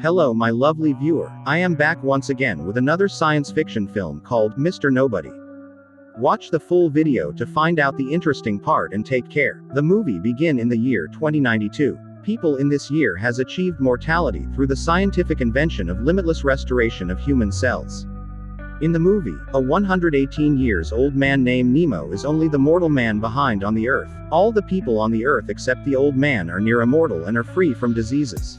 Hello my lovely viewer, I am back once again with another science fiction film called Mr. Nobody. Watch the full video to find out the interesting part and take care. The movie begin in the year 2092. People in this year has achieved mortality through the scientific invention of limitless restoration of human cells. In the movie, a 118 years old man named Nemo is only the mortal man behind on the earth. All the people on the earth except the old man are near immortal and are free from diseases,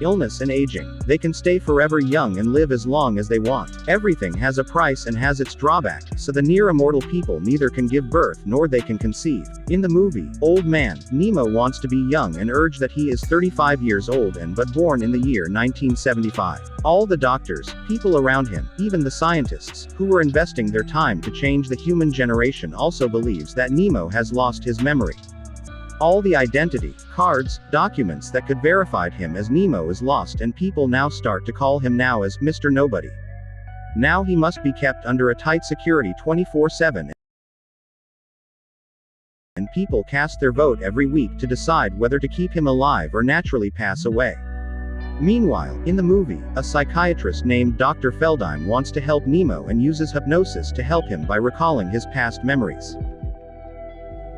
illness and aging. They can stay forever young and live as long as they want. Everything has a price and has its drawback, so the near immortal people neither can give birth nor they can conceive. In the movie, old man, Nemo wants to be young and urge that he is 35 years old and but born in the year 1975. All the doctors, people around him, even the scientists, who were investing their time to change the human generation also believes that Nemo has lost his memory. All the identity, cards, documents that could verified him as Nemo is lost and people now start to call him now as Mr. Nobody. Now he must be kept under a tight security 24/7 and people cast their vote every week to decide whether to keep him alive or naturally pass away. Meanwhile, in the movie, a psychiatrist named Dr. Feldheim wants to help Nemo and uses hypnosis to help him by recalling his past memories.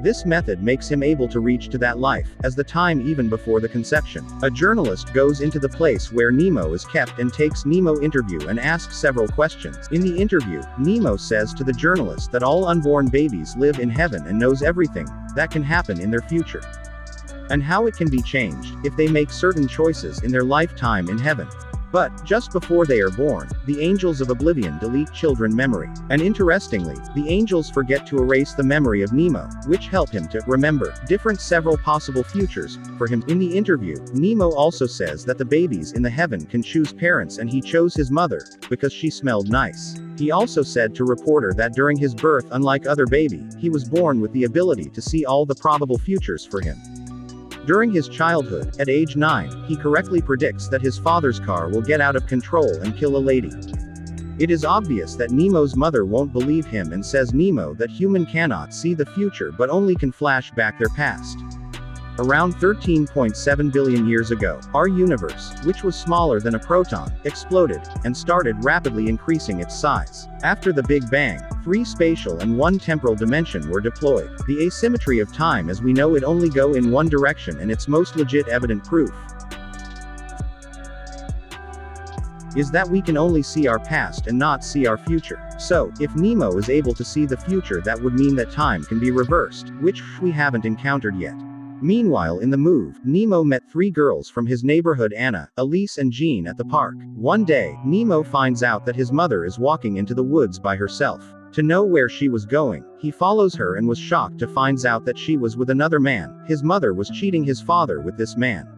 This method makes him able to reach to that life, as the time even before the conception. A journalist goes into the place where Nemo is kept and takes Nemo interview and asks several questions. In the interview, Nemo says to the journalist that all unborn babies live in heaven and knows everything that can happen in their future, and how it can be changed if they make certain choices in their lifetime in heaven. But, just before they are born, the angels of oblivion delete children memory. And interestingly, the angels forget to erase the memory of Nemo, which help him to remember different several possible futures for him. In the interview, Nemo also says that the babies in the heaven can choose parents and he chose his mother, because she smelled nice. He also said to reporter that during his birth, unlike other baby, he was born with the ability to see all the probable futures for him. During his childhood, at age 9, he correctly predicts that his father's car will get out of control and kill a lady. It is obvious that Nemo's mother won't believe him and says Nemo that human cannot see the future but only can flash back their past. Around 13.7 billion years ago, our universe, which was smaller than a proton, exploded, and started rapidly increasing its size. After the Big Bang, 3 spatial and 1 temporal dimension were deployed. The asymmetry of time as we know it only go in one direction and its most legit evident proof is that we can only see our past and not see our future. So, if Nemo is able to see the future, that would mean that time can be reversed, which we haven't encountered yet. Meanwhile in the movie, Nemo met 3 girls from his neighborhood, Anna, Elise and Jean, at the park. One day, Nemo finds out that his mother is walking into the woods by herself. To know where she was going, he follows her and was shocked to find out that she was with another man. His mother was cheating his father with this man.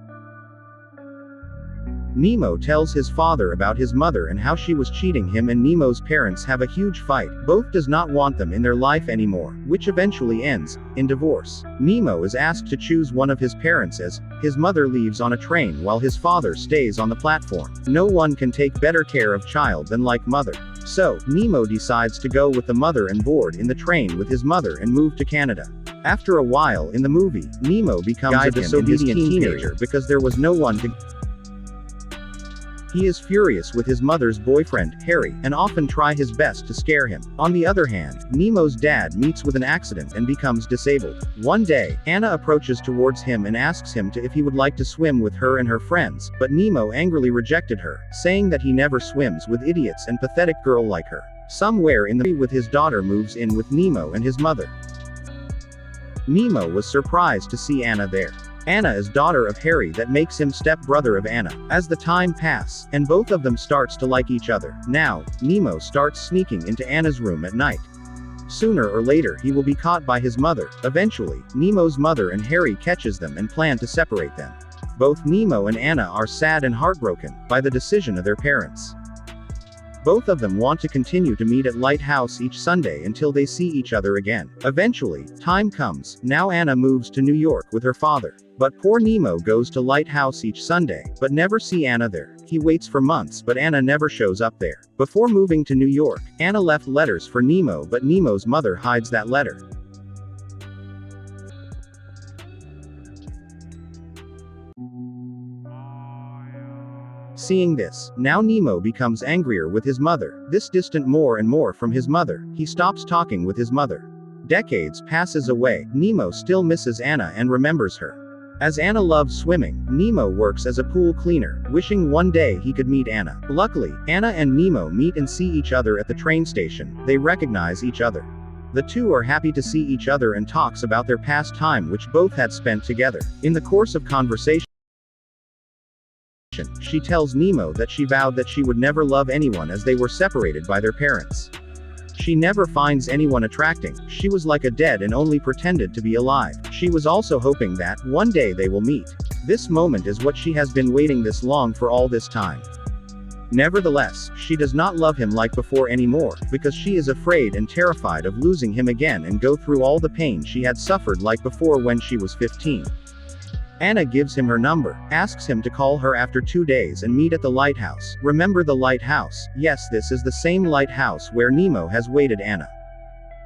Nemo tells his father about his mother and how she was cheating him, and Nemo's parents have a huge fight. Both does not want them in their life anymore, which eventually ends in divorce. Nemo is asked to choose one of his parents as his mother leaves on a train while his father stays on the platform. No one can take better care of child than like mother. So, Nemo decides to go with the mother and board in the train with his mother and move to Canada. After a while in the movie, Nemo becomes a disobedient teenager because there was no one to. He is furious with his mother's boyfriend, Harry, and often try his best to scare him. On the other hand, Nemo's dad meets with an accident and becomes disabled. One day, Anna approaches towards him and asks him if he would like to swim with her and her friends, but Nemo angrily rejected her, saying that he never swims with idiots and pathetic girl like her. Somewhere in the movie with his daughter moves in with Nemo and his mother. Nemo was surprised to see Anna there. Anna is daughter of Harry, that makes him step-brother of Anna. As the time pass, and both of them starts to like each other. Now, Nemo starts sneaking into Anna's room at night. Sooner or later he will be caught by his mother. Eventually, Nemo's mother and Harry catches them and plan to separate them. Both Nemo and Anna are sad and heartbroken by the decision of their parents. Both of them want to continue to meet at Lighthouse each Sunday until they see each other again. Eventually, time comes. Now Anna moves to New York with her father. But poor Nemo goes to Lighthouse each Sunday, but never see Anna there. He waits for months but Anna never shows up there. Before moving to New York, Anna left letters for Nemo, but Nemo's mother hides that letter. Seeing this, now Nemo becomes angrier with his mother, this distant more and more from his mother, he stops talking with his mother. Decades passes away, Nemo still misses Anna and remembers her. As Anna loves swimming, Nemo works as a pool cleaner, wishing one day he could meet Anna. Luckily, Anna and Nemo meet and see each other at the train station, they recognize each other. The two are happy to see each other and talks about their past time which both had spent together. In the course of conversation, she tells Nemo that she vowed that she would never love anyone as they were separated by their parents. She never finds anyone attracting, she was like a dead and only pretended to be alive. She was also hoping that, one day they will meet. This moment is what she has been waiting this long for all this time. Nevertheless, she does not love him like before anymore, because she is afraid and terrified of losing him again and go through all the pain she had suffered like before when she was 15. Anna gives him her number, asks him to call her after 2 days and meet at the lighthouse. Remember the lighthouse? Yes, this is the same lighthouse where Nemo has waited Anna.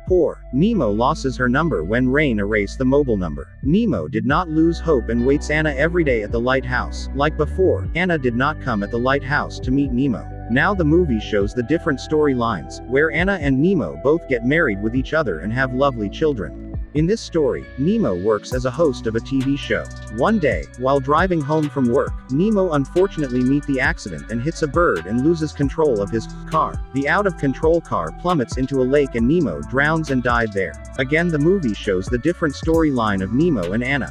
Poor Nemo loses her number when rain erased the mobile number. Nemo did not lose hope and waits Anna every day at the lighthouse. Like before, Anna did not come at the lighthouse to meet Nemo. Now the movie shows the different storylines, where Anna and Nemo both get married with each other and have lovely children. In this story, Nemo works as a host of a TV show. One day, while driving home from work, Nemo unfortunately meets the accident and hits a bird and loses control of his car. The out-of-control car plummets into a lake and Nemo drowns and died there. Again, the movie shows the different storyline of Nemo and Anna.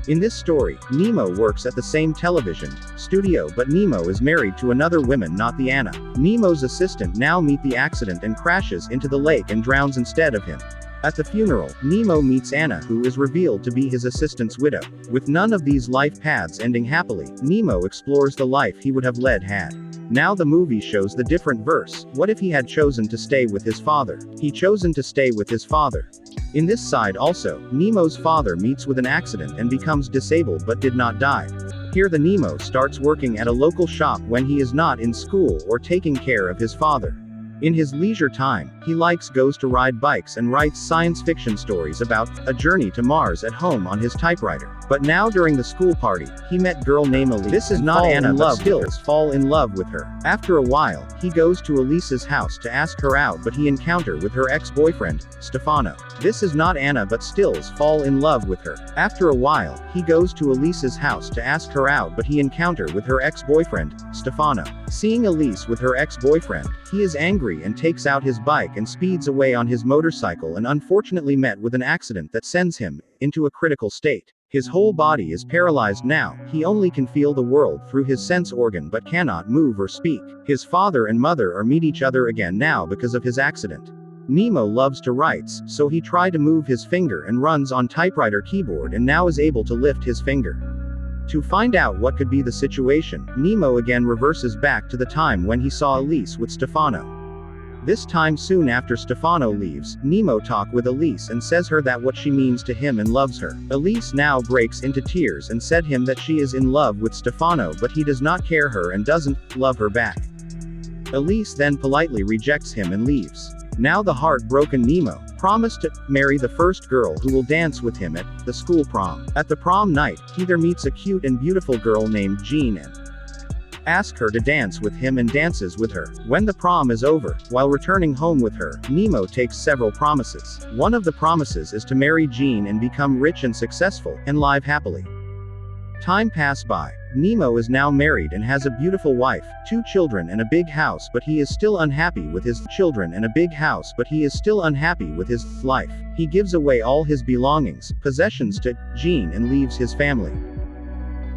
In this story, Nemo works at the same television studio but Nemo is married to another woman, not the Anna. Nemo's assistant now meets the accident and crashes into the lake and drowns instead of him. At the funeral, Nemo meets Anna who is revealed to be his assistant's widow. With none of these life paths ending happily, Nemo explores the life he would have led had. Now the movie shows the different verse. What if he had chosen to stay with his father? He chosen to stay with his father. In this side also, Nemo's father meets with an accident and becomes disabled but did not die. Here the Nemo starts working at a local shop when he is not in school or taking care of his father. In his leisure time, he goes to ride bikes and writes science fiction stories about a journey to Mars at home on his typewriter. But now during the school party, he met girl named Elise. This is not Anna but still fall in love with her. After a while, he goes to Elise's house to ask her out but he encounter with her ex-boyfriend, Stefano. This is not Anna but stills fall in love with her. After a while, he goes to Elise's house to ask her out but he encounter with her ex-boyfriend, Stefano. Seeing Elise with her ex-boyfriend, he is angry and takes out his bike and speeds away on his motorcycle and unfortunately met with an accident that sends him into a critical state. His whole body is paralyzed now, he only can feel the world through his sense organ but cannot move or speak. His father and mother meet each other again now because of his accident. Nemo loves to write, so he tried to move his finger and runs on typewriter keyboard and now is able to lift his finger. To find out what could be the situation, Nemo again reverses back to the time when he saw Elise with Stefano. This time soon after Stefano leaves, Nemo talks with Elise and says her that what she means to him and loves her. Elise now breaks into tears and said him that she is in love with Stefano but he does not care her and doesn't love her back. Elise then politely rejects him and leaves. Now the heartbroken Nemo promised to marry the first girl who will dance with him at the school prom. At the prom night, he there meets a cute and beautiful girl named Jean and asks her to dance with him and dances with her. When the prom is over, while returning home with her, Nemo takes several promises. One of the promises is to marry Jean and become rich and successful, and live happily. Time passed by. Nemo is now married and has a beautiful wife, 2 children and a big house but he is still unhappy with his children and a big house but he is still unhappy with his life. He gives away all his belongings, possessions to Jean and leaves his family.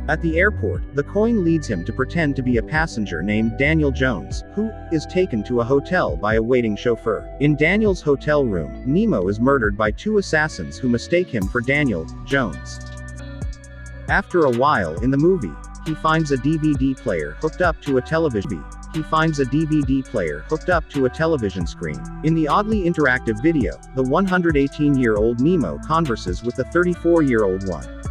At the airport, the coin leads him to pretend to be a passenger named Daniel Jones, who is taken to a hotel by a waiting chauffeur. In Daniel's hotel room, Nemo is murdered by 2 assassins who mistake him for Daniel Jones. After a while in the movie, he finds a DVD player hooked up to a television. He finds a DVD player hooked up to a television screen. In the oddly interactive video, the 118-year-old Nemo converses with the 34-year-old one.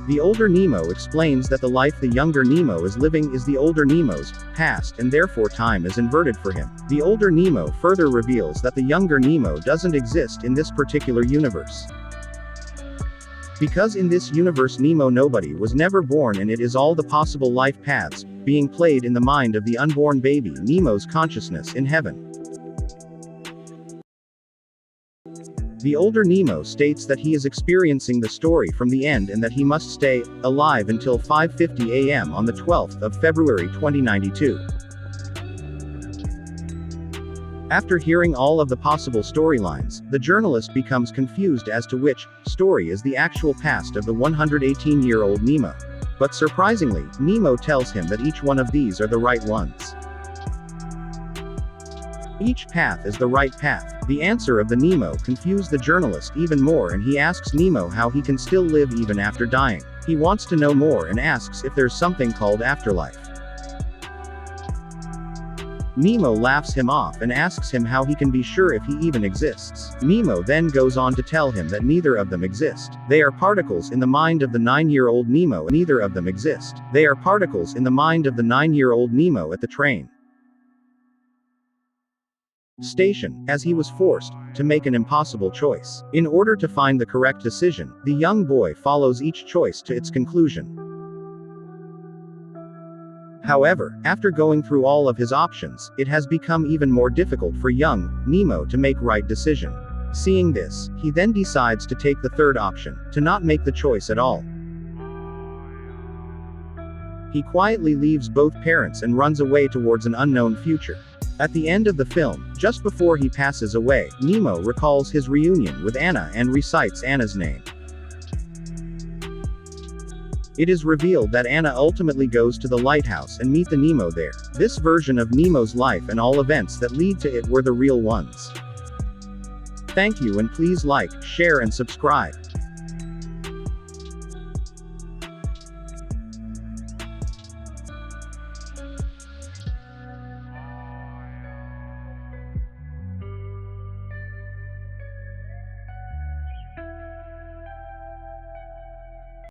The older Nemo explains that the life the younger Nemo is living is the older Nemo's past and therefore time is inverted for him. The older Nemo further reveals that the younger Nemo doesn't exist in this particular universe. Because in this universe Nemo Nobody was never born, and it is all the possible life paths being played in the mind of the unborn baby Nemo's consciousness in heaven. The older Nemo states that he is experiencing the story from the end and that he must stay alive until 5:50 a.m. on the 12th of February 2092. After hearing all of the possible storylines, the journalist becomes confused as to which story is the actual past of the 118-year-old Nemo. But surprisingly, Nemo tells him that each one of these are the right ones. Each path is the right path. The answer of the Nemo confused the journalist even more, and he asks Nemo how he can still live even after dying. He wants to know more and asks if there's something called afterlife. Nemo laughs him off and asks him how he can be sure if he even exists. Nemo then goes on to tell him that neither of them exist. They are particles in the mind of the 9-year-old Nemo, and neither of them exist. They are particles in the mind of the 9-year-old Nemo at the train station, as he was forced to make an impossible choice. In order to find the correct decision, the young boy follows each choice to its conclusion. However, after going through all of his options, it has become even more difficult for young Nemo to make right decision. Seeing this, he then decides to take the third option, to not make the choice at all. He quietly leaves both parents and runs away towards an unknown future. At the end of the film, just before he passes away, Nemo recalls his reunion with Anna and recites Anna's name. It is revealed that Anna ultimately goes to the lighthouse and meet the Nemo there. This version of Nemo's life and all events that lead to it were the real ones. Thank you, and please like, share and subscribe.